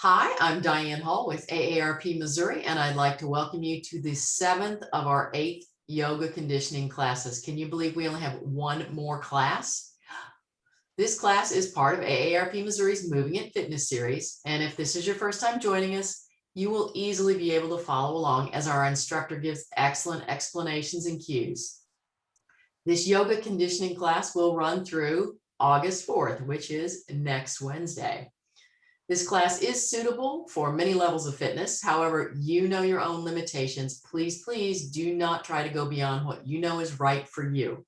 Hi, I'm Diane Hall with AARP Missouri, and I'd like to welcome you to the 7th of our 8th yoga conditioning classes. Can you believe we only have one more class? This class is part of AARP Missouri's Moving It Fitness series, and if this is your first time joining us, you will easily be able to follow along as our instructor gives excellent explanations and cues. This yoga conditioning class will run through August 4th, which is next Wednesday. This class is suitable for many levels of fitness. However, you know your own limitations. Please do not try to go beyond what you know is right for you.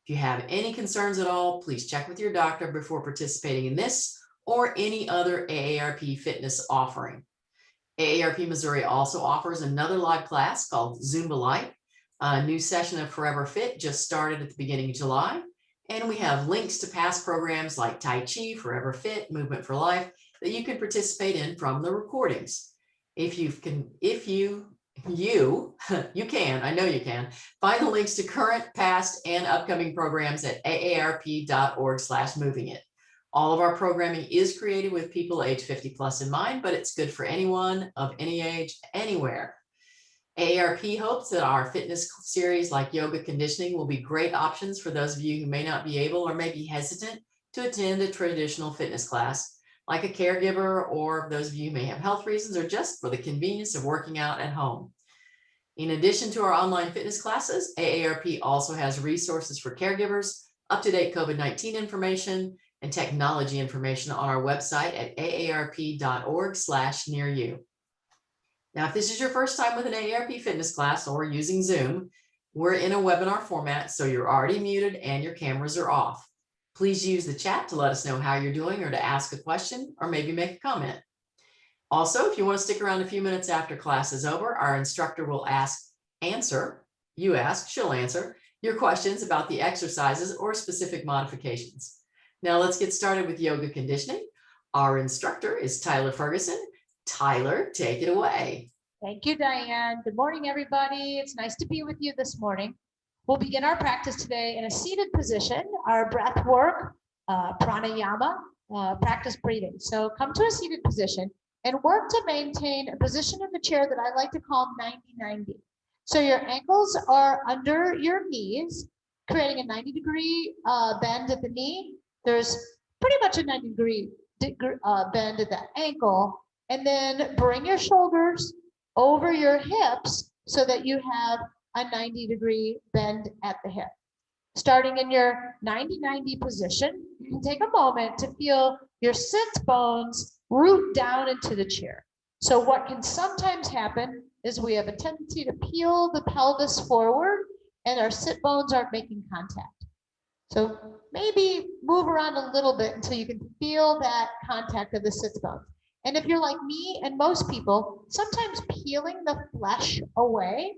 If you have any concerns at all, please check with your doctor before participating in this or any other AARP fitness offering. AARP Missouri also offers another live class called Zumba Light. A new session of Forever Fit just started at the beginning of July. And we have links to past programs like Tai Chi, Forever Fit, Movement for Life, that you can participate in from the recordings. I know you can, find the links to current, past, and upcoming programs at aarp.org/movingit. All of our programming is created with people age 50 plus in mind, but it's good for anyone of any age, anywhere. AARP hopes that our fitness series like yoga conditioning will be great options for those of you who may not be able or may be hesitant to attend a traditional fitness class, like a caregiver, or those of you who may have health reasons, or just for the convenience of working out at home. In addition to our online fitness classes, AARP also has resources for caregivers, up-to-date COVID-19 information, and technology information on our website at aarp.org/nearyou. Now, if this is your first time with an AARP fitness class or using Zoom, we're in a webinar format, so you're already muted and your cameras are off. Please use the chat to let us know how you're doing or to ask a question or maybe make a comment. Also, if you want to stick around a few minutes after class is over, our instructor will answer your questions about the exercises or specific modifications. Now let's get started with yoga conditioning. Our instructor is Tyler Ferguson. Tyler, take it away. Thank you, Diane. Good morning, everybody. It's nice to be with you this morning. We'll begin our practice today in a seated position, our breath work, pranayama, practice breathing. So come to a seated position and work to maintain a position in the chair that I like to call 90-90. So your ankles are under your knees, creating a 90-degree bend at the knee. There's pretty much a 90-degree bend at the ankle. And then bring your shoulders over your hips so that you have a 90-degree bend at the hip. Starting in your 90-90 position, you can take a moment to feel your sit bones root down into the chair. So what can sometimes happen is we have a tendency to peel the pelvis forward and our sit bones aren't making contact. So maybe move around a little bit until you can feel that contact of the sit bones. And if you're like me and most people, sometimes peeling the flesh away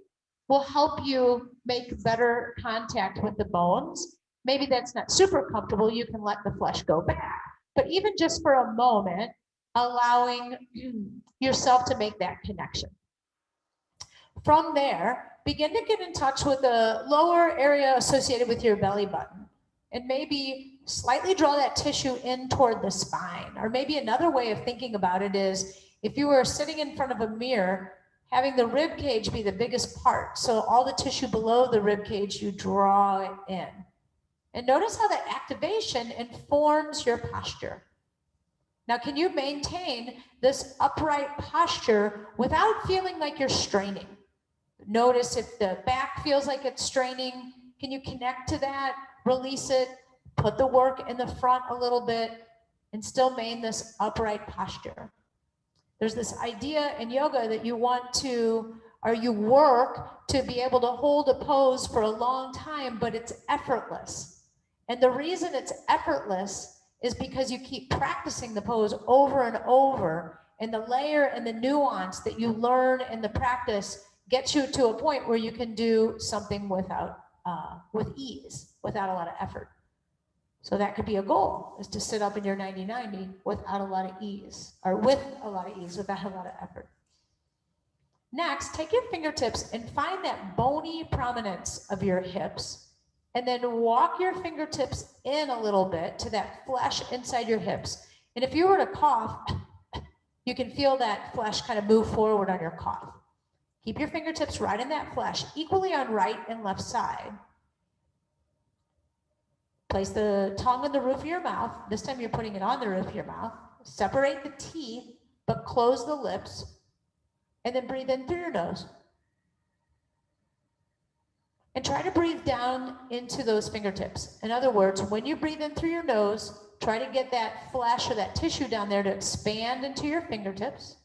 will help you make better contact with the bones. Maybe that's not super comfortable. You can let the flesh go back. But even just for a moment, allowing yourself to make that connection. From there, begin to get in touch with the lower area associated with your belly button. And maybe slightly draw that tissue in toward the spine. Or maybe another way of thinking about it is if you were sitting in front of a mirror, having the rib cage be the biggest part. So all the tissue below the rib cage, you draw it in. And notice how that activation informs your posture. Now, can you maintain this upright posture without feeling like you're straining? Notice if the back feels like it's straining. Can you connect to that? Release it, put the work in the front a little bit, and still maintain this upright posture. There's this idea in yoga that you work to be able to hold a pose for a long time, but it's effortless. And the reason it's effortless is because you keep practicing the pose over and over, and the layer and the nuance that you learn in the practice gets you to a point where you can do something with ease, without a lot of effort. So that could be a goal, is to sit up in your 90-90 without a lot of ease, or with a lot of ease, without a lot of effort. Next, take your fingertips and find that bony prominence of your hips, and then walk your fingertips in a little bit to that flesh inside your hips. And if you were to cough, You can feel that flesh kind of move forward on your cough. Keep your fingertips right in that flesh, equally on right and left side. Place the tongue on the roof of your mouth. This time you're putting it on the roof of your mouth. Separate the teeth, but close the lips, and then breathe in through your nose. And try to breathe down into those fingertips. In other words, when you breathe in through your nose, try to get that flesh or that tissue down there to expand into your fingertips.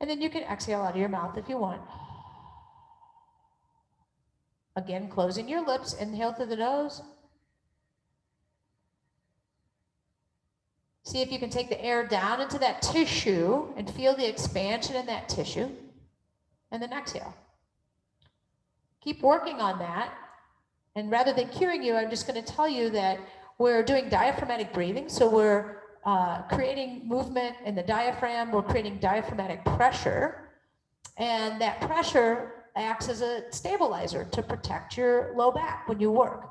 And then you can exhale out of your mouth if you want. Again, closing your lips, inhale through the nose. See if you can take the air down into that tissue and feel the expansion in that tissue. And then exhale. Keep working on that. And rather than cueing you, I'm just going to tell you that we're doing diaphragmatic breathing. So we're creating movement in the diaphragm. We're creating diaphragmatic pressure. And that pressure acts as a stabilizer to protect your low back when you work.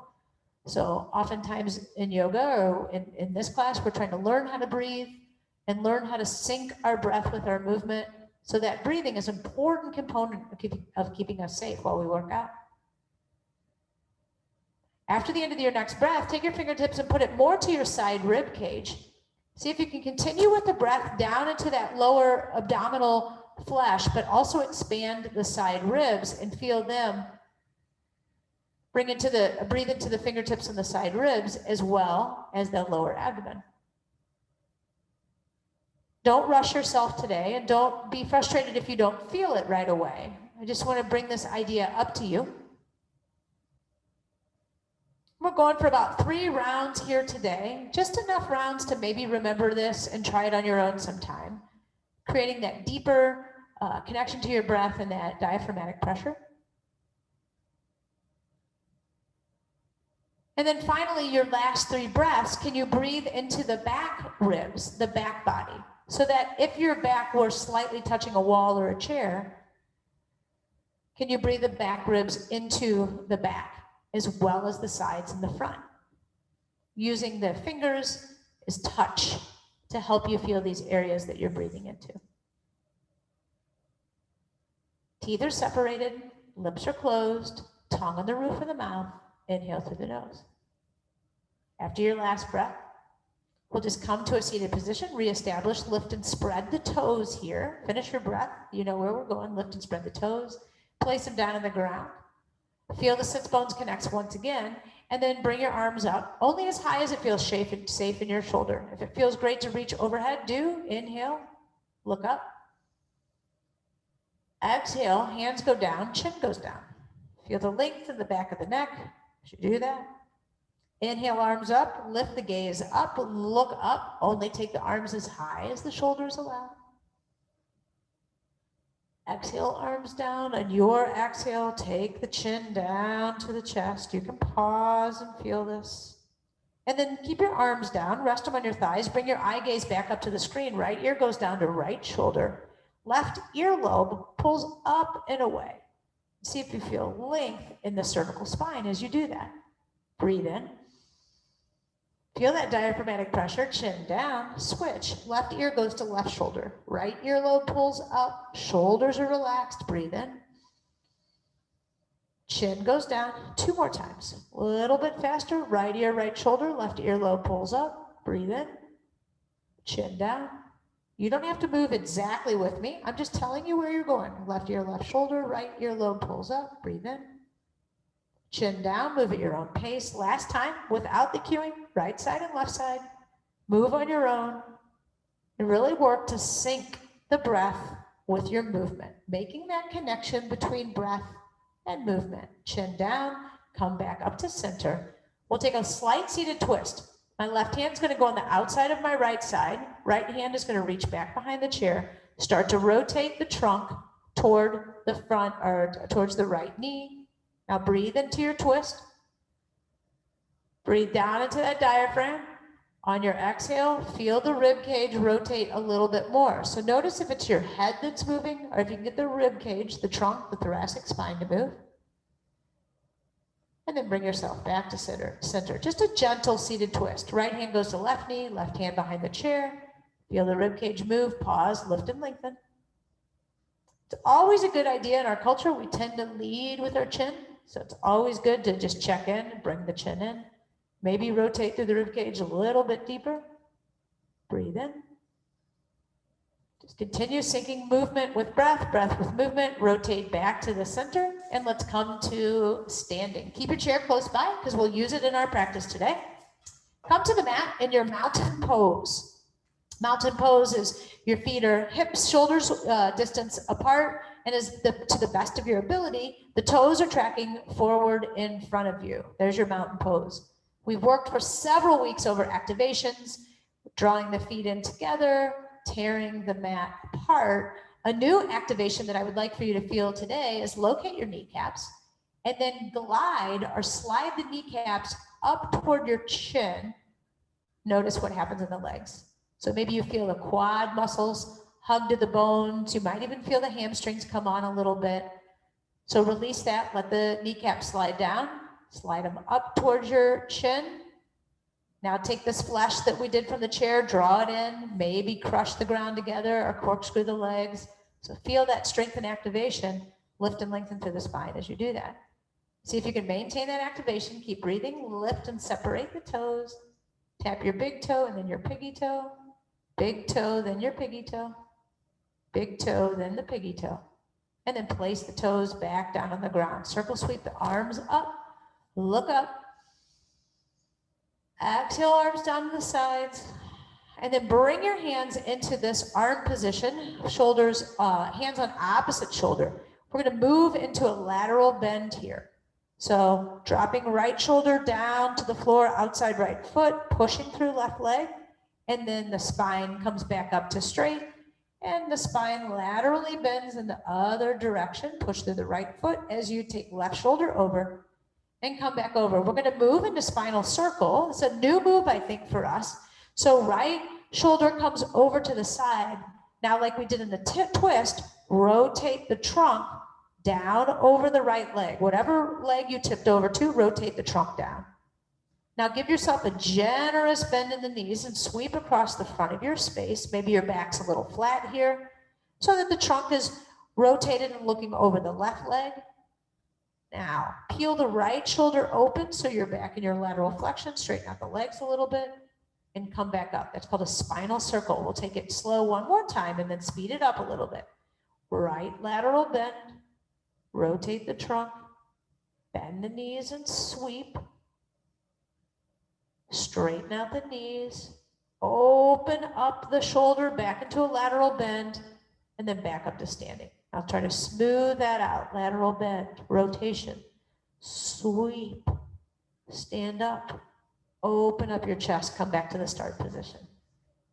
So oftentimes in yoga or in this class, we're trying to learn how to breathe and learn how to sync our breath with our movement. So that breathing is an important component of keeping us safe while we work out. After the end of your next breath, take your fingertips and put it more to your side rib cage. See if you can continue with the breath down into that lower abdominal flesh, but also expand the side ribs and feel them. Breathe into the fingertips and the side ribs as well as the lower abdomen. Don't rush yourself today, and don't be frustrated if you don't feel it right away. I just want to bring this idea up to you. We're going for about 3 rounds here today, just enough rounds to maybe remember this and try it on your own sometime, creating that deeper connection to your breath and that diaphragmatic pressure. And then finally, your last 3 breaths, can you breathe into the back ribs, the back body? So that if your back were slightly touching a wall or a chair, can you breathe the back ribs into the back as well as the sides and the front? Using the fingers as touch to help you feel these areas that you're breathing into. Teeth are separated, lips are closed, tongue on the roof of the mouth, inhale through the nose. After your last breath, we'll just come to a seated position, reestablish, lift and spread the toes here. Finish your breath. You know where we're going. Lift and spread the toes. Place them down on the ground. Feel the sits bones connect once again, and then bring your arms up, only as high as it feels safe in your shoulder. If it feels great to reach overhead, do. Inhale, look up. Exhale, hands go down, chin goes down. Feel the length in the back of the neck as you do that. Inhale, arms up, lift the gaze up, look up, only take the arms as high as the shoulders allow. Exhale, arms down, and your exhale, take the chin down to the chest. You can pause and feel this. And then keep your arms down, rest them on your thighs, bring your eye gaze back up to the screen. Right ear goes down to right shoulder. Left earlobe pulls up and away. See if you feel length in the cervical spine as you do that. Breathe in. Feel that diaphragmatic pressure, chin down, switch. Left ear goes to left shoulder. Right earlobe pulls up, shoulders are relaxed, breathe in. Chin goes down, 2 more times. A little bit faster, right ear, right shoulder, left earlobe pulls up, breathe in. Chin down. You don't have to move exactly with me. I'm just telling you where you're going. Left ear, left shoulder, right earlobe pulls up, breathe in. Chin down, move at your own pace. Last time, without the cueing, right side and left side. Move on your own and really work to sync the breath with your movement, making that connection between breath and movement. Chin down, come back up to center. We'll take a slight seated twist. My left hand's going to go on the outside of my right side. Right hand is going to reach back behind the chair. Start to rotate the trunk toward the front or towards the right knee. Now breathe into your twist. Breathe down into that diaphragm. On your exhale, feel the rib cage rotate a little bit more. So notice if it's your head that's moving or if you can get the rib cage, the trunk, the thoracic spine to move. And then bring yourself back to center. Just a gentle seated twist. Right hand goes to left knee, left hand behind the chair. Feel the rib cage move, pause, lift and lengthen. It's always a good idea in our culture. We tend to lead with our chin. So it's always good to just check in, bring the chin in. Maybe rotate through the rib cage a little bit deeper. Breathe in. Just continue syncing movement with breath, breath with movement. Rotate back to the center. And let's come to standing. Keep your chair close by because we'll use it in our practice today. Come to the mat in your mountain pose. Mountain pose is your feet are hips, shoulders distance apart, and to the best of your ability, the toes are tracking forward in front of you. There's your mountain pose. We've worked for several weeks over activations, drawing the feet in together, tearing the mat apart. A new activation that I would like for you to feel today is locate your kneecaps and then glide or slide the kneecaps up toward your chin. Notice what happens in the legs. So maybe you feel the quad muscles hug to the bones. You might even feel the hamstrings come on a little bit. So release that, let the kneecaps slide down, slide them up towards your chin. Now take this flesh that we did from the chair, draw it in, maybe crush the ground together or corkscrew the legs. So feel that strength and activation, lift and lengthen through the spine as you do that. See if you can maintain that activation, keep breathing, lift and separate the toes. Tap your big toe and then your piggy toe. Big toe, then your piggy toe. Big toe, then the piggy toe. And then place the toes back down on the ground. Circle sweep the arms up. Look up. Exhale, arms down to the sides. And then bring your hands into this arm position. Shoulders, hands on opposite shoulder. We're going to move into a lateral bend here. So dropping right shoulder down to the floor, outside right foot, pushing through left leg. And then the spine comes back up to straight, and the spine laterally bends in the other direction. Push through the right foot as you take left shoulder over and come back over. We're going to move into spinal circle. It's a new move, I think, for us. So right shoulder comes over to the side. Now, like we did in the twist, rotate the trunk down over the right leg. Whatever leg you tipped over to, rotate the trunk down. Now give yourself a generous bend in the knees and sweep across the front of your space. Maybe your back's a little flat here so that the trunk is rotated and looking over the left leg. Now peel the right shoulder open so you're back in your lateral flexion. Straighten out the legs a little bit and come back up. That's called a spinal circle. We'll take it slow one more time and then speed it up a little bit. Right lateral bend. Rotate the trunk. Bend the knees and sweep. Straighten out the knees, open up the shoulder back into a lateral bend, and then back up to standing. I'll try to smooth that out. Lateral bend, rotation, sweep, stand up, open up your chest, come back to the start position.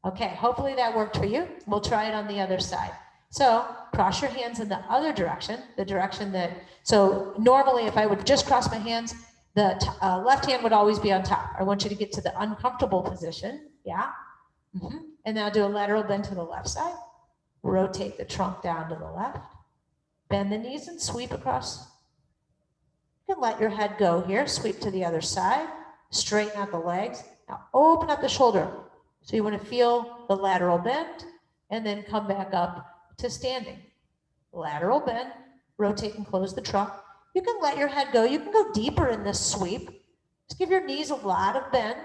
Okay, hopefully that worked for you. We'll try it on the other side. So cross your hands in the other direction, the direction that, so normally if I would just cross my hands, the left hand would always be on top. I want you to get to the uncomfortable position. Yeah. And now do a lateral bend to the left side. Rotate the trunk down to the left. Bend the knees and sweep across. You can let your head go here. Sweep to the other side. Straighten out the legs. Now open up the shoulder. So you want to feel the lateral bend and then come back up to standing. Lateral bend. Rotate and close the trunk. You can let your head go. You can go deeper in this sweep. Just give your knees a lot of bend.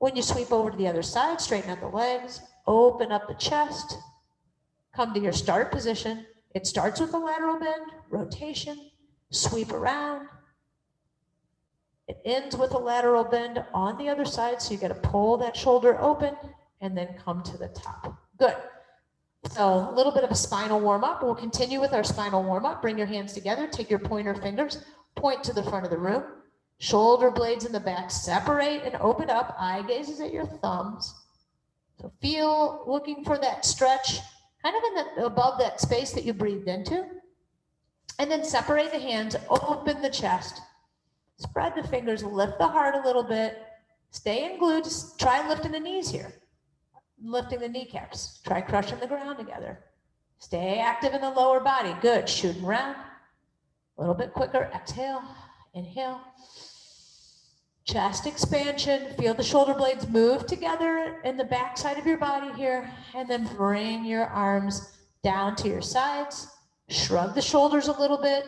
When you sweep over to the other side, straighten out the legs, open up the chest, come to your start position. It starts with a lateral bend, rotation, sweep around. It ends with a lateral bend on the other side, so you got to pull that shoulder open and then come to the top. Good. So a little bit of a spinal warm-up. We'll continue with our spinal warm-up. Bring your hands together. Take your pointer fingers. Point to the front of the room. Shoulder blades in the back. Separate and open up. Eye gazes at your thumbs. So feel, looking for that stretch, kind of in the, above that space that you breathed into. And then separate the hands. Open the chest. Spread the fingers. Lift the heart a little bit. Stay in glute. Just try lifting the knees here. Lifting the kneecaps. Try crushing the ground together. Stay active in the lower body. Good. Shooting around. A little bit quicker. Exhale. Inhale. Chest expansion, feel the shoulder blades move together in the back side of your body here, and then bring your arms down to your sides. Shrug the shoulders a little bit,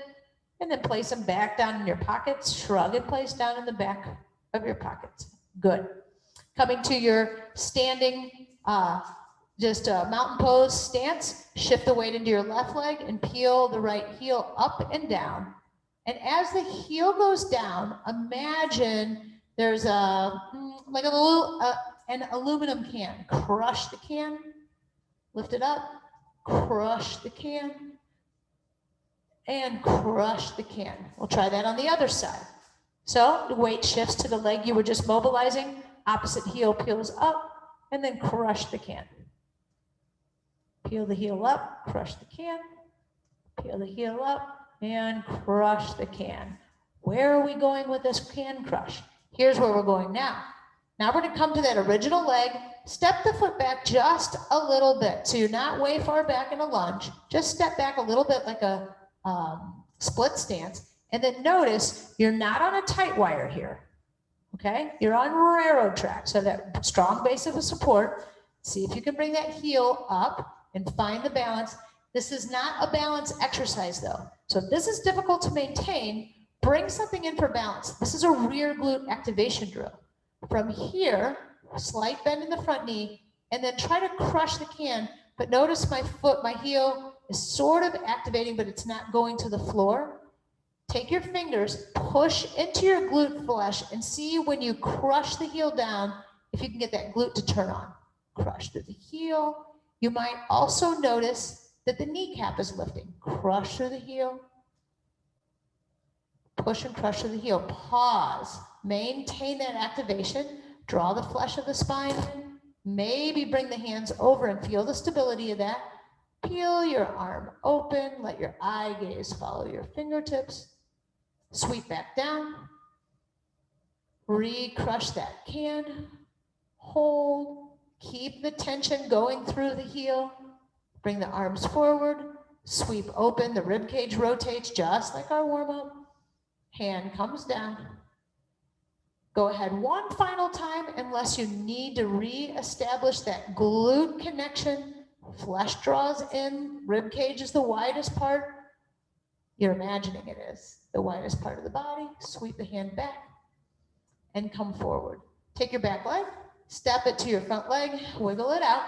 and then place them back down in your pockets. Shrug and place down in the back of your pockets. Good. Coming to your standing, just a mountain pose stance, shift the weight into your left leg and peel the right heel up and down. And as the heel goes down, imagine there's like a little, an aluminum can. Crush the can, lift it up, crush the can, and crush the can. We'll try that on the other side. So the weight shifts to the leg you were just mobilizing, opposite heel peels up, and then crush the can. Peel the heel up, crush the can, peel the heel up, and crush the can. Where are we going with this can crush? Here's where we're going now. Now we're going to come to that original leg, step the foot back just a little bit. So you're not way far back in a lunge, just step back a little bit like a split stance. And then notice you're not on a tight wire here, okay? You're on railroad track, so that strong base of a support. See if you can bring that heel up and find the balance. This is not a balance exercise though. So if this is difficult to maintain, bring something in for balance. This is a rear glute activation drill. From here, slight bend in the front knee, and then try to crush the can, but notice my foot, my heel is sort of activating, but it's not going to the floor. Take your fingers, push into your glute flesh, and see when you crush the heel down, if you can get that glute to turn on. Crush through the heel. You might also notice that the kneecap is lifting. Crush through the heel. Push and crush through the heel. Pause. Maintain that activation. Draw the flesh of the spine in. Maybe bring the hands over and feel the stability of that. Peel your arm open. Let your eye gaze follow your fingertips. Sweep back down. Re-crush that can. Hold. Keep the tension going through the heel. Bring the arms forward. Sweep open. The rib cage rotates just like our warm-up. Hand comes down. Go ahead one final time unless you need to re-establish that glute connection. Flesh draws in. Rib cage is the widest part. You're imagining it is the widest part of the body. Sweep the hand back and come forward. Take your back leg, step it to your front leg, wiggle it out,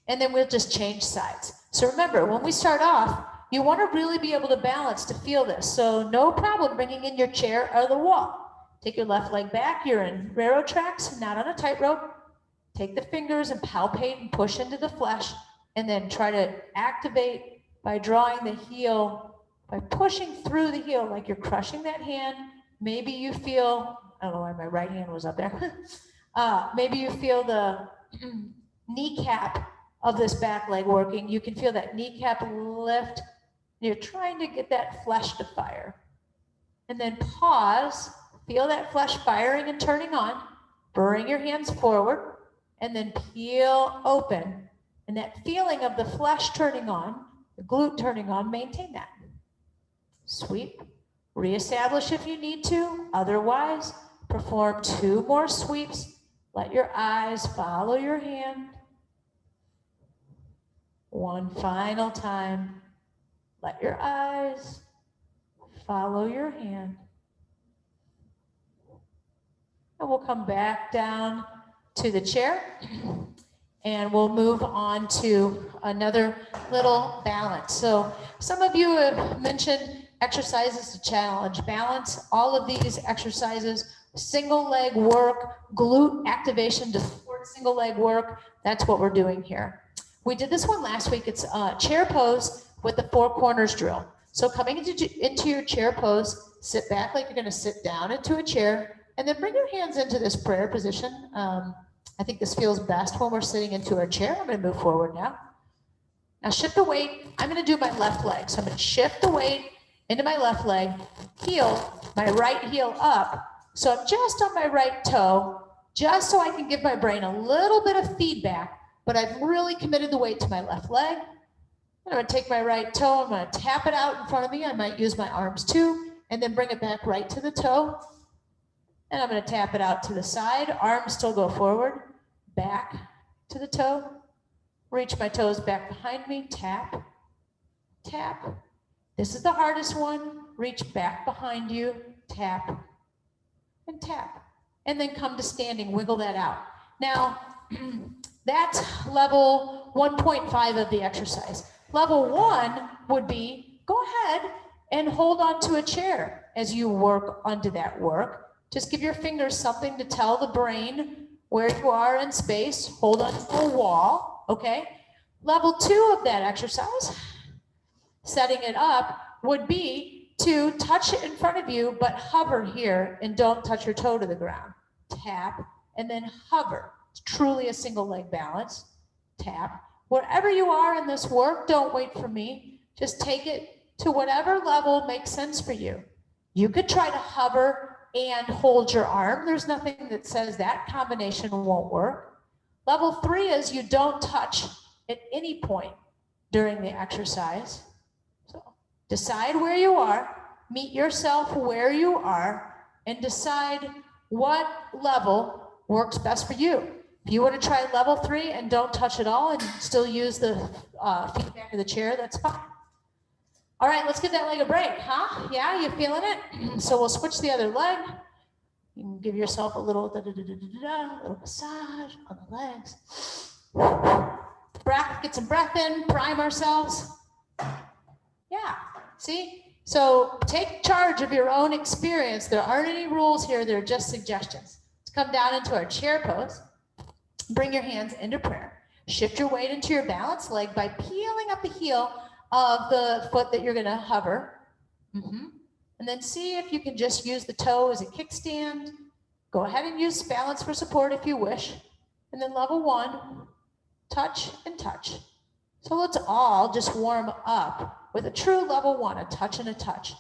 and then we'll just change sides. So remember, when we start off, you want to really be able to balance to feel this. So no problem bringing in your chair or the wall. Take your left leg back. You're in railroad tracks, not on a tightrope. Take the fingers and palpate and push into the flesh, and then try to activate by drawing the heel, by pushing through the heel like you're crushing that hand. Maybe you feel, I don't know why my right hand was up there. Maybe you feel the kneecap of this back leg working. You can feel that kneecap lift. You're trying to get that flesh to fire. And then pause, feel that flesh firing and turning on. Bring your hands forward and then peel open. And that feeling of the flesh turning on, the glute turning on, maintain that. Sweep, reestablish if you need to. Otherwise, perform 2 more sweeps. Let your eyes follow your hand. One final time. Let your eyes follow your hand. And we'll come back down to the chair and we'll move on to another little balance. So some of you have mentioned exercises to challenge balance. All of these exercises, single leg work, glute activation to support single leg work. That's what we're doing here. We did this one last week. It's chair pose with the 4 corners drill. So coming into your chair pose, sit back like you're going to sit down into a chair, and then bring your hands into this prayer position. I think this feels best when we're sitting into our chair. I'm going to move forward now. Now shift the weight. I'm going to do my left leg. So I'm going to shift the weight into my left leg, heel, my right heel up. So I'm just on my right toe, just so I can give my brain a little bit of feedback, but I've really committed the weight to my left leg. I'm going to take my right toe, I'm going to tap it out in front of me. I might use my arms too, and then bring it back right to the toe. And I'm going to tap it out to the side. Arms still go forward, back to the toe. Reach my toes back behind me, tap, tap. This is the hardest one. Reach back behind you, tap, and tap. And then come to standing, wiggle that out. Now, that's level 1.5 of the exercise. Level 1 would be, go ahead and hold on to a chair as you work onto that work. Just give your fingers something to tell the brain where you are in space. Hold on to a wall, okay? Level 2 of that exercise, setting it up, would be to touch it in front of you, but hover here and don't touch your toe to the ground. Tap, and then hover. It's truly a single leg balance. Tap. Wherever you are in this work, don't wait for me. Just take it to whatever level makes sense for you. You could try to hover and hold your arm. There's nothing that says that combination won't work. Level 3 is you don't touch at any point during the exercise. So decide where you are, meet yourself where you are, and decide what level works best for you. If you want to try level 3 and don't touch at all and still use the feedback of the chair, that's fine. All right, let's give that leg a break, huh? Yeah, you feeling it? So we'll switch the other leg. You can give yourself a little little massage on the legs. Breath, get some breath in, prime ourselves. Yeah, see? So take charge of your own experience. There aren't any rules here, they're just suggestions. Let's come down into our chair pose. Bring your hands into prayer. Shift your weight into your balance leg by peeling up the heel of the foot that you're gonna hover. And then see if you can just use the toe as a kickstand. Go ahead and use balance for support if you wish. And then level 1, touch and touch. So let's all just warm up with a true level 1, a touch and a touch.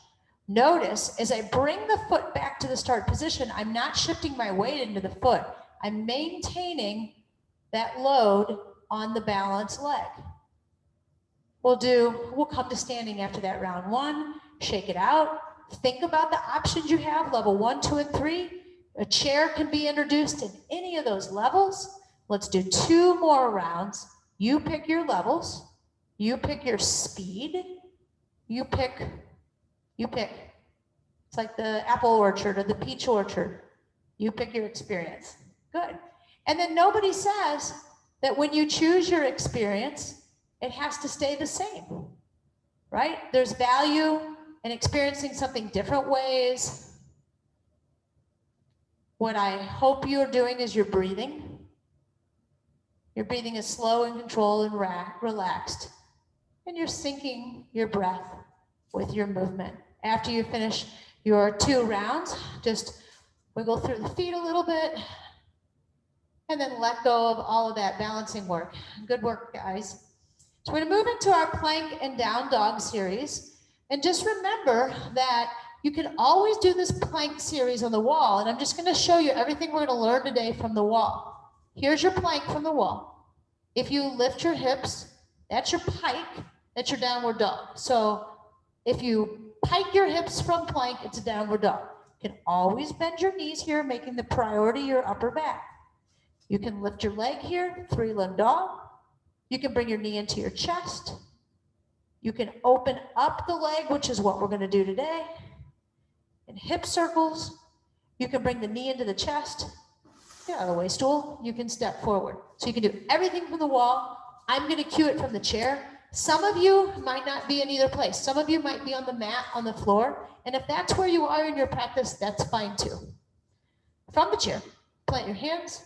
Notice as I bring the foot back to the start position, I'm not shifting my weight into the foot. I'm maintaining that load on the balanced leg. We'll come to standing after that round 1, shake it out. Think about the options you have, level 1, 2, and 3. A chair can be introduced in any of those levels. Let's do 2 more rounds. You pick your levels, you pick your speed, you pick. It's like the apple orchard or the peach orchard. You pick your experience. Good. And then nobody says that when you choose your experience, it has to stay the same, right? There's value in experiencing something different ways. What I hope you're doing is you're breathing. Your breathing is slow and controlled and relaxed. And you're syncing your breath with your movement. After you finish your 2 rounds, just wiggle through the feet a little bit and then let go of all of that balancing work. Good work, guys. So we're gonna move into our plank and down dog series. And just remember that you can always do this plank series on the wall. And I'm just gonna show you everything we're gonna learn today from the wall. Here's your plank from the wall. If you lift your hips, that's your pike, that's your downward dog. So if you pike your hips from plank, it's a downward dog. You can always bend your knees here, making the priority your upper back. You can lift your leg here, 3-limb dog. You can bring your knee into your chest. You can open up the leg, which is what we're going to do today. In hip circles, you can bring the knee into the chest. Get out of the way, stool. You can step forward. So you can do everything from the wall. I'm going to cue it from the chair. Some of you might not be in either place. Some of you might be on the mat, on the floor. And if that's where you are in your practice, that's fine too. From the chair, plant your hands.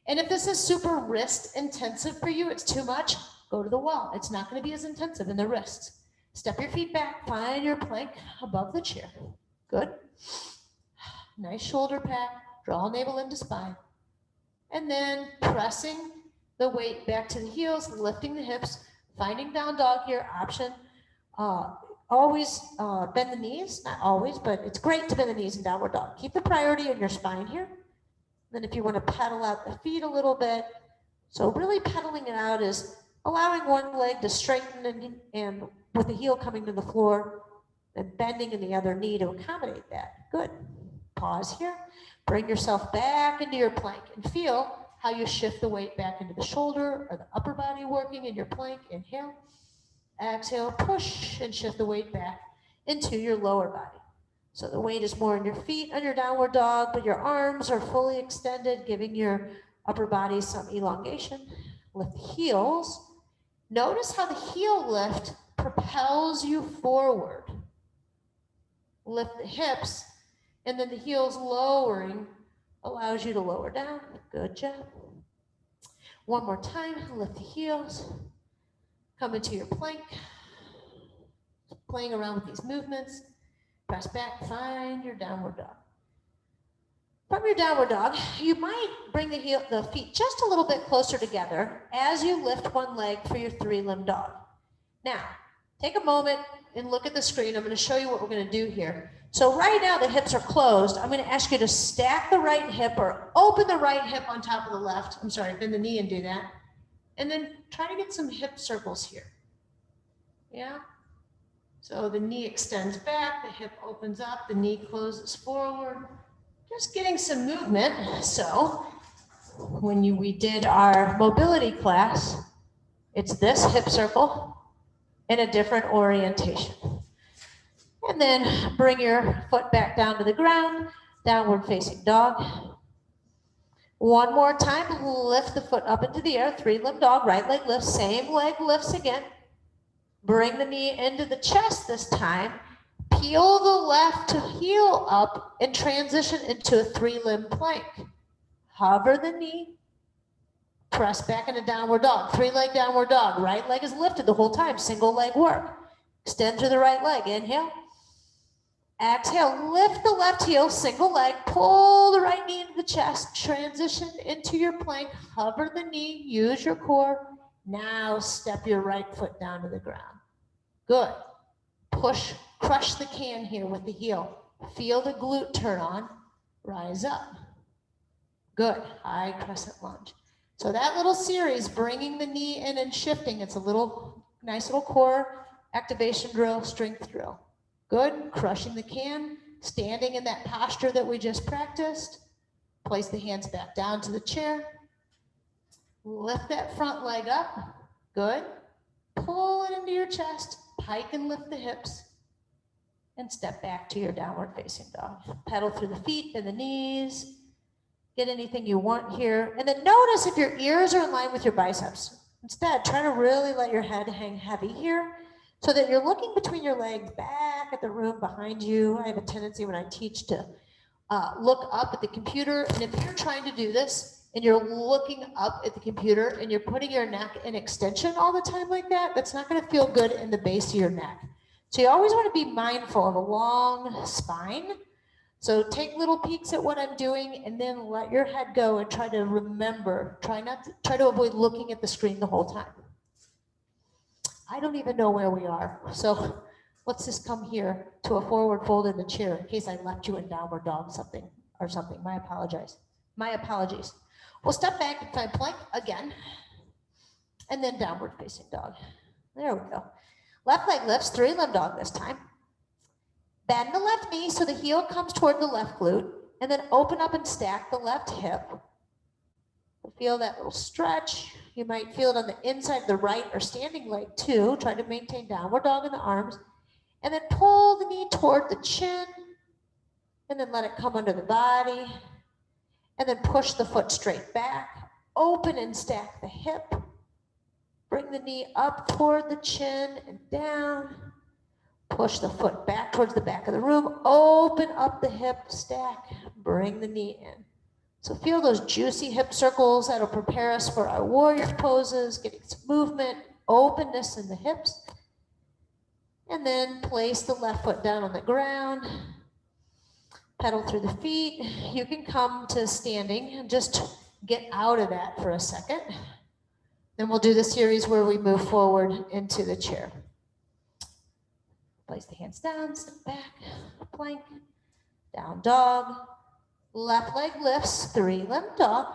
And if this is super wrist intensive for you, it's too much, go to the wall. It's not going to be as intensive in the wrists. Step your feet back, find your plank above the chair. Good. Nice shoulder pat, draw navel into spine. And then pressing the weight back to the heels, lifting the hips, finding down dog here, option. Always bend the knees, not always, but it's great to bend the knees in downward dog. Keep the priority in your spine here. Then if you want to pedal out the feet a little bit, so really pedaling it out is allowing one leg to straighten and with the heel coming to the floor and bending in the other knee to accommodate that. Good. Pause here. Bring yourself back into your plank and feel how you shift the weight back into the shoulder or the upper body working in your plank. Inhale, exhale, push and shift the weight back into your lower body. So the weight is more in your feet on your downward dog, but your arms are fully extended, giving your upper body some elongation. Lift the heels. Notice how the heel lift propels you forward. Lift the hips, and then the heels lowering allows you to lower down. Good job. One more time, lift the heels. Come into your plank. Playing around with these movements. Press back, find your downward dog. From your downward dog, you might bring the feet just a little bit closer together as you lift one leg for your 3-limb dog. Now, take a moment and look at the screen. I'm going to show you what we're going to do here. So right now the hips are closed. I'm going to ask you to stack the right hip or open the right hip on top of the left. I'm sorry, bend the knee and do that. And then try to get some hip circles here. Yeah? So the knee extends back, the hip opens up, the knee closes forward. Just getting some movement. So when we did our mobility class, it's this hip circle in a different orientation. And then bring your foot back down to the ground, downward facing dog. One more time, lift the foot up into the air, 3-limb dog, right leg lifts, same leg lifts again. Bring the knee into the chest this time. Peel the left heel up and transition into a 3-limb plank. Hover the knee. Press back into downward dog. 3-leg downward dog. Right leg is lifted the whole time. Single leg work. Extend through the right leg. Inhale. Exhale. Lift the left heel. Single leg. Pull the right knee into the chest. Transition into your plank. Hover the knee. Use your core. Now step your right foot down to the ground. Good. Push, crush the can here with the heel. Feel the glute turn on. Rise up. Good. High crescent lunge. So that little series, bringing the knee in and shifting, it's a nice little core activation drill, strength drill. Good. Crushing the can, standing in that posture that we just practiced. Place the hands back down to the chair. Lift that front leg up. Good. Pull it into your chest. Pike and lift the hips. And step back to your downward facing dog. Pedal through the feet and the knees. Get anything you want here. And then notice if your ears are in line with your biceps. Instead, try to really let your head hang heavy here so that you're looking between your legs back at the room behind you. I have a tendency when I teach to look up at the computer. And if you're trying to do this, and you're looking up at the computer and you're putting your neck in extension all the time like that, that's not going to feel good in the base of your neck. So you always want to be mindful of a long spine. So take little peeks at what I'm doing and then let your head go and try to remember, try to avoid looking at the screen the whole time. I don't even know where we are. So let's just come here to a forward fold in the chair in case I left you in downward dog or something. My apologies. We'll step back and find plank again, and then downward facing dog. There we go. Left leg lifts, 3-limb dog this time. Bend the left knee so the heel comes toward the left glute, and then open up and stack the left hip. Feel that little stretch. You might feel it on the inside of the right or standing leg too. Try to maintain downward dog in the arms, and then pull the knee toward the chin, and then let it come under the body. And then push the foot straight back, open and stack the hip. Bring the knee up toward the chin and down. Push the foot back towards the back of the room, open up the hip, stack, bring the knee in. So feel those juicy hip circles that'll prepare us for our warrior poses, getting some movement, openness in the hips. And then place the left foot down on the ground. Pedal through the feet. You can come to standing and just get out of that for a second. Then we'll do the series where we move forward into the chair. Place the hands down, step back, plank, down dog. Left leg lifts, 3-limb dog.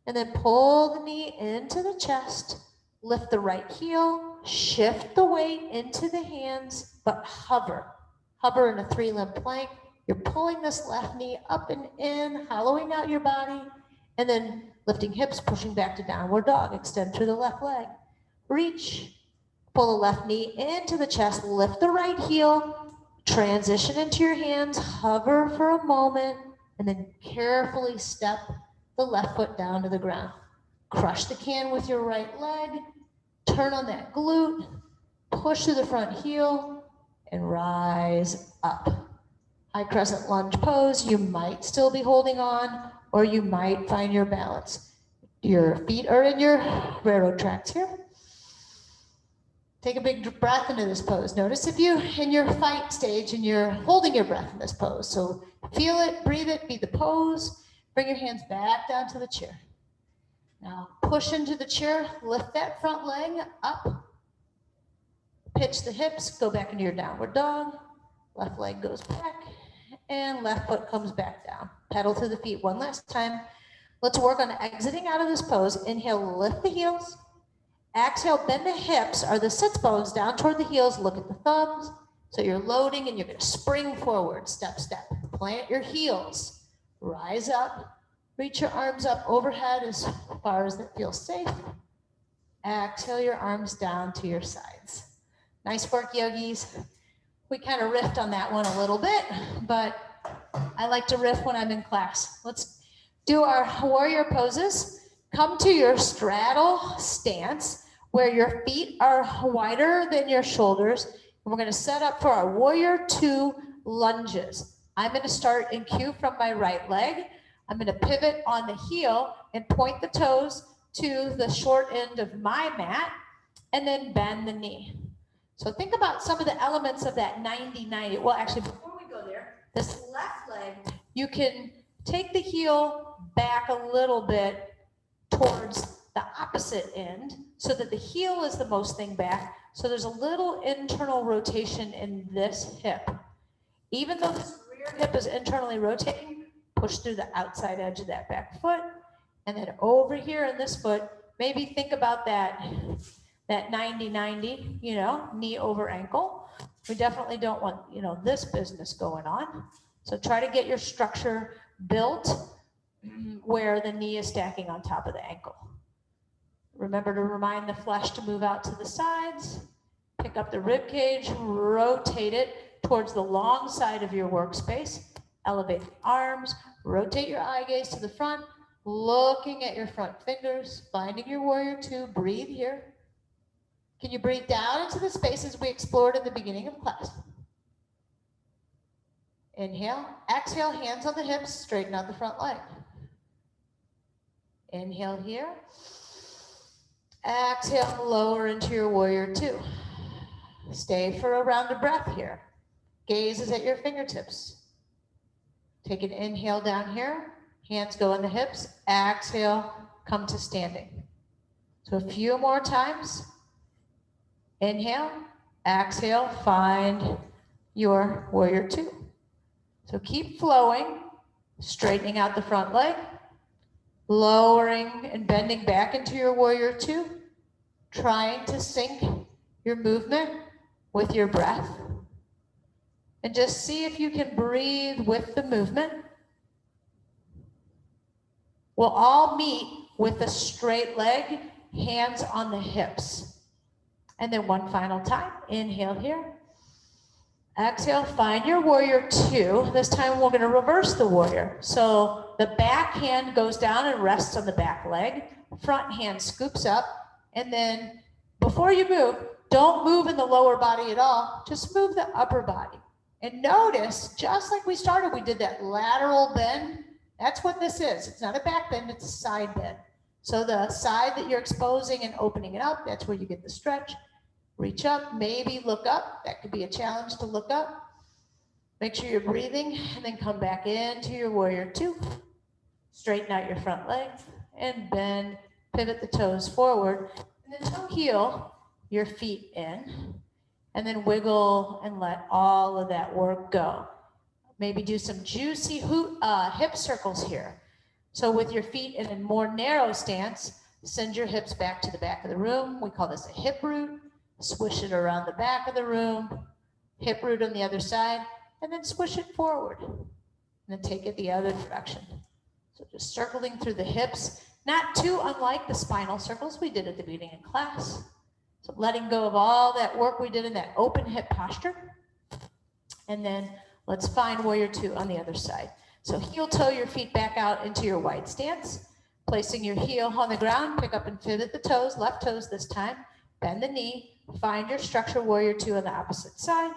And then pull the knee into the chest. Lift the right heel, shift the weight into the hands, but hover. Hover in a 3-limb plank. You're pulling this left knee up and in, hollowing out your body, and then lifting hips, pushing back to downward dog. Extend through the left leg. Reach. Pull the left knee into the chest, lift the right heel, transition into your hands, hover for a moment, and then carefully step the left foot down to the ground. Crush the can with your right leg, turn on that glute, push through the front heel, and rise up. High crescent lunge pose. You might still be holding on, or you might find your balance. Your feet are in your railroad tracks here. Take a big breath into this pose. Notice if you're in your fight stage and you're holding your breath in this pose. So feel it, breathe it, be the pose. Bring your hands back down to the chair. Now push into the chair, lift that front leg up. Pitch the hips, go back into your downward dog. Left leg goes back and left foot comes back down. Pedal through the feet one last time. Let's work on exiting out of this pose. Inhale, lift the heels. Exhale, bend the hips or the sits bones down toward the heels. Look at the thumbs. So you're loading and you're going to spring forward, step, step. Plant your heels. Rise up. Reach your arms up overhead as far as that feels safe. Exhale your arms down to your sides. Nice work, yogis. We kind of riffed on that one a little bit, but I like to riff when I'm in class. Let's do our warrior poses. Come to your straddle stance where your feet are wider than your shoulders. And we're going to set up for our warrior 2 lunges. I'm going to start in cue from my right leg. I'm going to pivot on the heel and point the toes to the short end of my mat and then bend the knee. So think about some of the elements of that 90-90. Well, actually, before we go there, this left leg, you can take the heel back a little bit towards the opposite end so that the heel is the most thing back. So there's a little internal rotation in this hip. Even though this rear hip is internally rotating, push through the outside edge of that back foot. And then over here in this foot, maybe think about that 90-90, knee over ankle. We definitely don't want, this business going on. So try to get your structure built where the knee is stacking on top of the ankle. Remember to remind the flesh to move out to the sides. Pick up the rib cage, rotate it towards the long side of your workspace. Elevate the arms, rotate your eye gaze to the front, looking at your front fingers, finding your warrior 2, breathe here. Can you breathe down into the spaces we explored in the beginning of class? Inhale, exhale, hands on the hips, straighten out the front leg. Inhale here. Exhale, lower into your warrior 2. Stay for a round of breath here. Gaze is at your fingertips. Take an inhale down here. Hands go on the hips. Exhale, come to standing. So a few more times. Inhale, exhale, find your warrior 2. So keep flowing, straightening out the front leg, lowering and bending back into your warrior 2, trying to sync your movement with your breath. And just see if you can breathe with the movement. We'll all meet with a straight leg, hands on the hips. And then one final time, inhale here. Exhale, find your warrior 2. This time we're going to reverse the warrior. So the back hand goes down and rests on the back leg. Front hand scoops up. And then before you move, don't move in the lower body at all. Just move the upper body. And notice, just like we started, we did that lateral bend. That's what this is. It's not a back bend, it's a side bend. So the side that you're exposing and opening it up, that's where you get the stretch. Reach up, maybe look up. That could be a challenge to look up. Make sure you're breathing and then come back into your warrior 2. Straighten out your front legs and bend, pivot the toes forward. And then toe heel your feet in and then wiggle and let all of that work go. Maybe do some juicy hip circles here. So with your feet in a more narrow stance, send your hips back to the back of the room. We call this a hip root. Swish it around the back of the room. Hip root on the other side. and then swish it forward, and then take it the other direction. So just circling through the hips, not too unlike the spinal circles we did at the beginning of class. So letting go of all that work we did in that open hip posture. And then let's find warrior two on the other side. So heel toe your feet back out into your wide stance, placing your heel on the ground, pick up and pivot the toes, left toes this time, bend the knee, find your structure warrior two on the opposite side,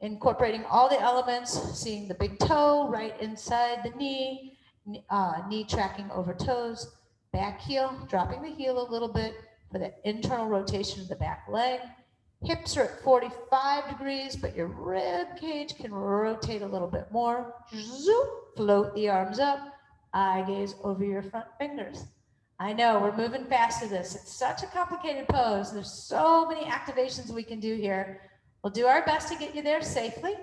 incorporating all the elements, seeing the big toe right inside the knee, knee tracking over toes, back heel, dropping the heel a little bit for that internal rotation of the back leg. Hips are at 45 degrees, but your rib cage can rotate a little bit more. Zoop, float the arms up, eye gaze over your front fingers. I know, we're moving fast to this. It's such a complicated pose. There's so many activations we can do here. We'll do our best to get you there safely.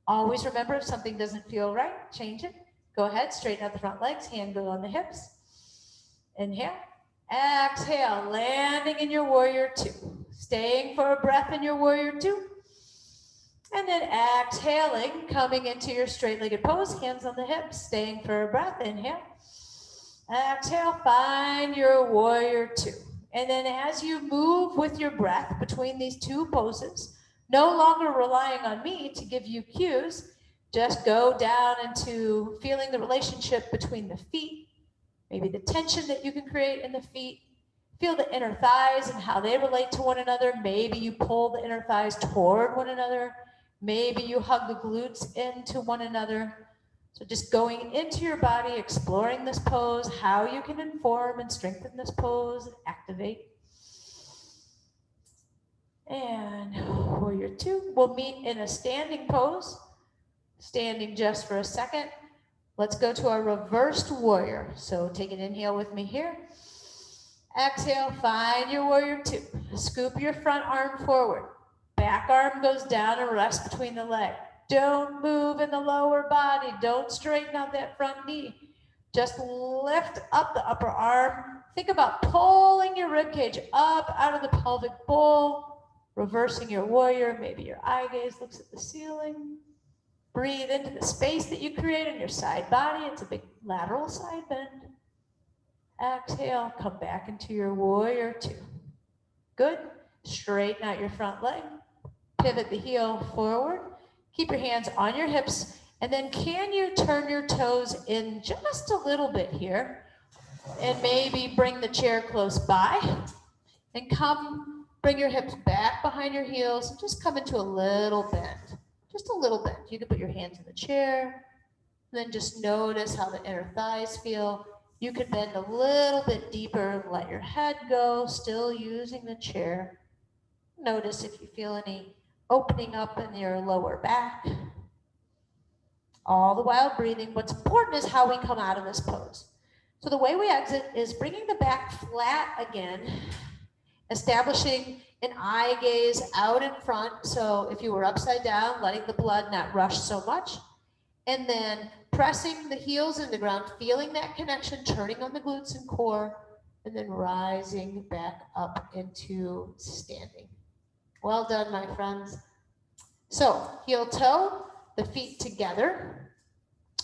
Always remember, if something doesn't feel right, change it. Go ahead, straighten out the front legs, hand go on the hips. Inhale, exhale, landing in your warrior two. Staying for a breath in your warrior two. And then exhaling, coming into your straight-legged pose, hands on the hips, staying for a breath, inhale. Exhale, find your warrior two. And then as you move with your breath between these two poses, no longer relying on me to give you cues, just go down into feeling the relationship between the feet, maybe the tension that you can create in the feet. Feel the inner thighs and how they relate to one another. Maybe you pull the inner thighs toward one another. Maybe you hug the glutes into one another. So just going into your body, exploring this pose, how you can inform and strengthen this pose, activate. And warrior two, we'll meet in a standing pose, standing just for a second. Let's go to our reversed warrior. So take an inhale with me here. Exhale, find your warrior two. Scoop your front arm forward. Back arm goes down and rests between the leg. Don't move in the lower body. Don't straighten out that front knee. Just lift up the upper arm. Think about pulling your rib cage up out of the pelvic bowl, reversing your warrior. Maybe your eye gaze looks at the ceiling. Breathe into the space that you create in your side body. It's a big lateral side bend. Exhale, come back into your warrior two. Good. Straighten out your front leg. Pivot the heel forward. Keep your hands on your hips. And then can you turn your toes in just a little bit here? And maybe bring the chair close by. And bring your hips back behind your heels and just come into a little bend. Just a little bend. You can put your hands in the chair. And then just notice how the inner thighs feel. You could bend a little bit deeper and let your head go, still using the chair. Notice if you feel any opening up in your lower back. All the while breathing. What's important is how we come out of this pose. So the way we exit is bringing the back flat again, establishing an eye gaze out in front. So if you were upside down, letting the blood not rush so much. And then pressing the heels into the ground, feeling that connection, turning on the glutes and core, and then rising back up into standing. Well done, my friends. So heel toe, the feet together.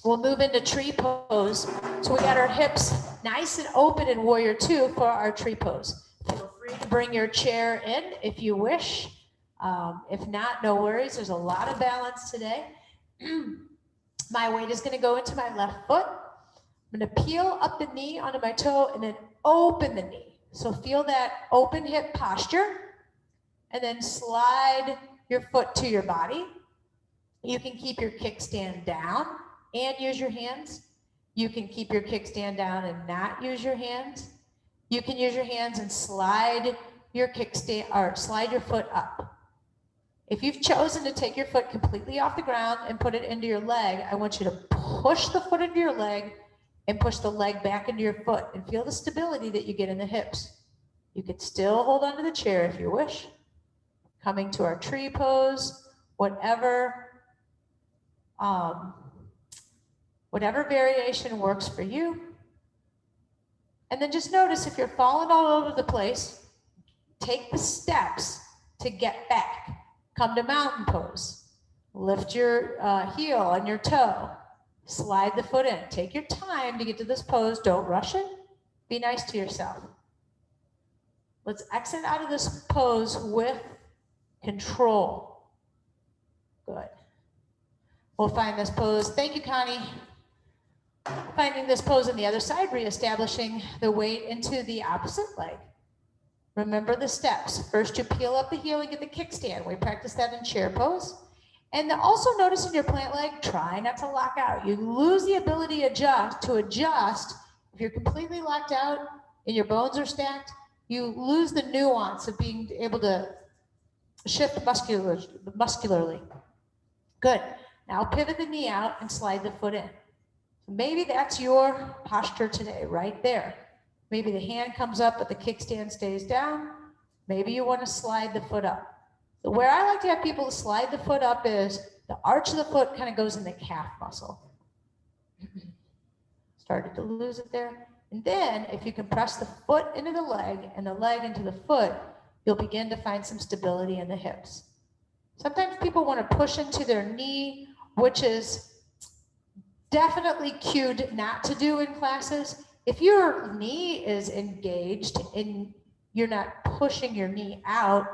We'll move into tree pose. So we got our hips nice and open in warrior two for our tree pose. Feel free to bring your chair in if you wish. If not, no worries. There's a lot of balance today. My weight is going to go into my left foot. I'm going to peel up the knee onto my toe and then open the knee. So feel that open hip posture and then slide your foot to your body. You can keep your kickstand down and use your hands. You can keep your kickstand down and not use your hands. You can use your hands and slide your kickstand or slide your foot up. If you've chosen to take your foot completely off the ground and put it into your leg, I want you to push the foot into your leg and push the leg back into your foot and feel the stability that you get in the hips. You could still hold onto the chair if you wish. Coming to our tree pose, whatever variation works for you. And then just notice if you're falling all over the place, take the steps to get back. Come to mountain pose. Lift your heel on your toe. Slide the foot in. Take your time to get to this pose. Don't rush it. Be nice to yourself. Let's exit out of this pose with control. Good. We'll find this pose. Thank you, Connie. Finding this pose on the other side, reestablishing the weight into the opposite leg. Remember the steps. First, you peel up the heel and get the kickstand. We practice that in chair pose. And also notice in your plant leg, try not to lock out. You lose the ability to adjust. If you're completely locked out and your bones are stacked, you lose the nuance of being able to shift muscularly. Good. Now pivot the knee out and slide the foot in. Maybe that's your posture today, right there. Maybe the hand comes up, but the kickstand stays down. Maybe you want to slide the foot up. So where I like to have people slide the foot up is the arch of the foot kind of goes in the calf muscle. Started to lose it there. And then if you can press the foot into the leg and the leg into the foot, you'll begin to find some stability in the hips. Sometimes people want to push into their knee, which is definitely cued not to do in classes. If your knee is engaged and you're not pushing your knee out,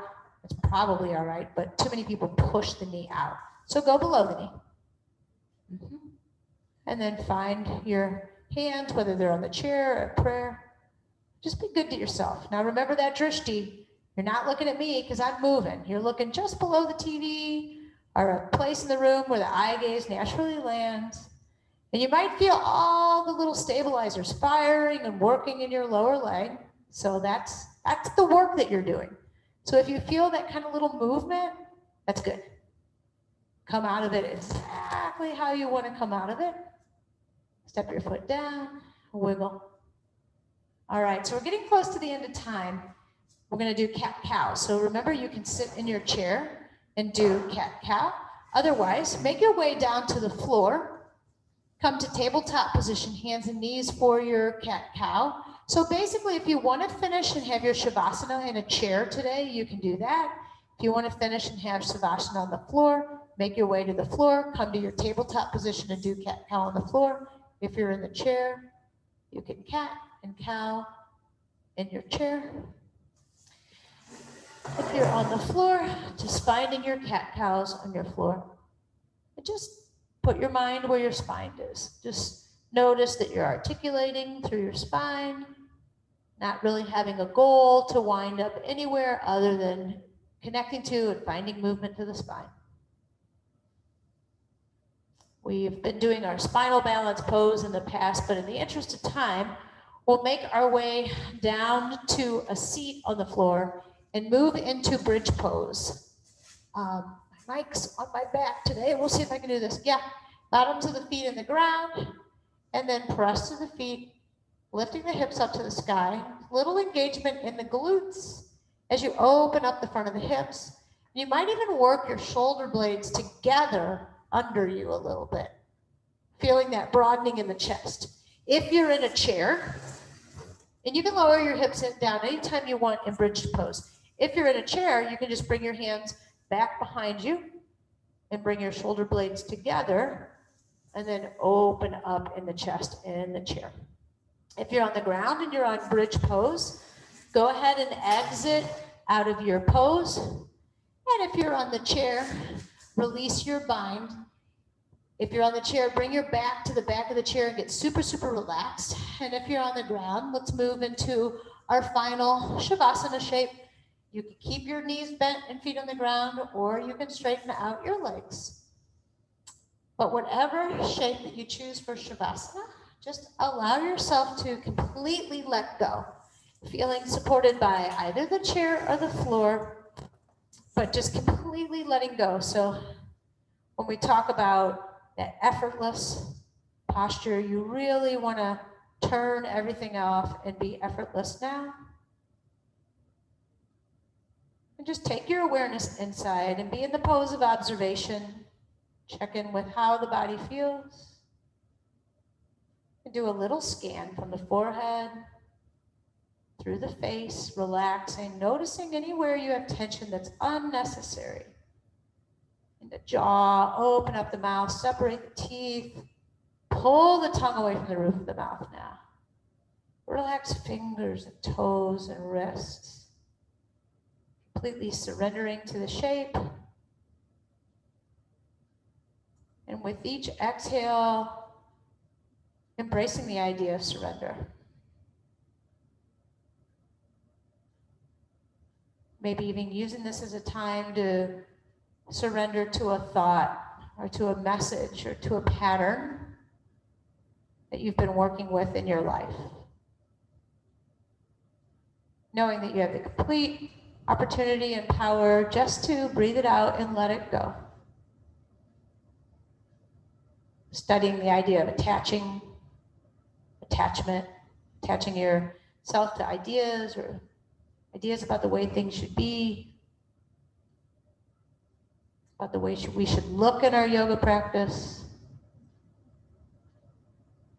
it's probably all right, but too many people push the knee out. So go below the knee. And then find your hands, whether they're on the chair or at prayer. Just be good to yourself. Now remember that drishti. You're not looking at me because I'm moving. You're looking just below the TV or a place in the room where the eye gaze naturally lands. And you might feel all the little stabilizers firing and working in your lower leg. So that's the work that you're doing. So if you feel that kind of little movement, that's good. Come out of it exactly how you want to come out of it. Step your foot down, wiggle. All right, so we're getting close to the end of time. We're going to do cat-cow. So remember, you can sit in your chair and do cat-cow. Otherwise, make your way down to the floor. Come to tabletop position, hands and knees for your cat-cow. So basically, if you want to finish and have your shavasana in a chair today, you can do that. If you want to finish and have shavasana on the floor, make your way to the floor, come to your tabletop position and do cat-cow on the floor. If you're in the chair, you can cat and cow in your chair. If you're on the floor, just finding your cat-cows on your floor. And just put your mind where your spine is. Just notice that you're articulating through your spine, not really having a goal to wind up anywhere other than connecting to and finding movement to the spine. We've been doing our spinal balance pose in the past, but in the interest of time, we'll make our way down to a seat on the floor and move into bridge pose. My mic's on my back today. We'll see if I can do this. Yeah, bottoms of the feet in the ground, and then press to the feet, lifting the hips up to the sky. Little engagement in the glutes as you open up the front of the hips. You might even work your shoulder blades together under you a little bit, feeling that broadening in the chest. If you're in a chair, and you can lower your hips down anytime you want in bridge pose. If you're in a chair, you can just bring your hands back behind you and bring your shoulder blades together and then open up in the chest in the chair. If you're on the ground and you're on bridge pose, go ahead and exit out of your pose. And if you're on the chair, release your bind. If you're on the chair, bring your back to the back of the chair and get super, super relaxed. And if you're on the ground, let's move into our final Shavasana shape. You can keep your knees bent and feet on the ground, or you can straighten out your legs. But whatever shape that you choose for Shavasana, just allow yourself to completely let go, feeling supported by either the chair or the floor, but just completely letting go. So when we talk about that effortless posture, you really want to turn everything off and be effortless now. And just take your awareness inside and be in the pose of observation. Check in with how the body feels. And do a little scan from the forehead through the face, relaxing, noticing anywhere you have tension that's unnecessary. And The jaw, open up the mouth, separate the teeth, pull the tongue away from the roof of the mouth now. Relax fingers and toes and wrists. Completely surrendering to the shape. And with each exhale, embracing the idea of surrender. Maybe even using this as a time to surrender to a thought or to a message or to a pattern that you've been working with in your life. Knowing that you have the complete opportunity and power just to breathe it out and let it go. Studying the idea of attachment, attaching yourself to ideas or ideas about the way things should be, about the way we should look at our yoga practice.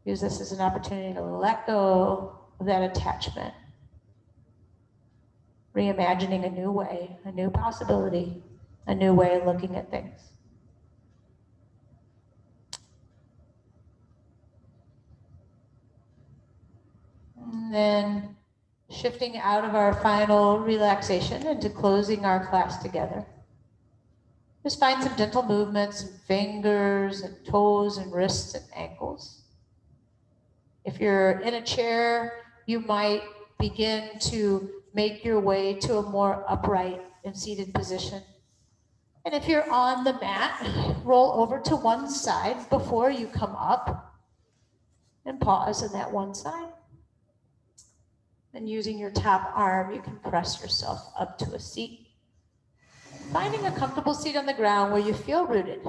Use this as an opportunity to let go of that attachment. Reimagining a new way, a new possibility, a new way of looking at things. And then shifting out of our final relaxation into closing our class together. Just find some gentle movements and fingers and toes and wrists and ankles. If you're in a chair, you might begin to make your way to a more upright and seated position. And if you're on the mat, roll over to one side before you come up and pause on that one side. And using your top arm, you can press yourself up to a seat. Finding a comfortable seat on the ground where you feel rooted.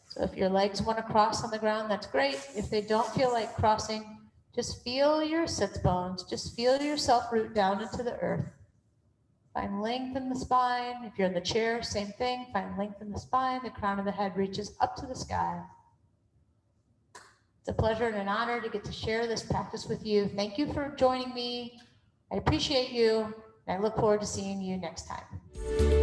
So if your legs want to cross on the ground, that's great. If they don't feel like crossing, just feel your sits bones. Just feel yourself root down into the earth. Find length in the spine. If you're in the chair, same thing. Find length in the spine. The crown of the head reaches up to the sky. It's a pleasure and an honor to get to share this practice with you. Thank you for joining me. I appreciate you, and I look forward to seeing you next time.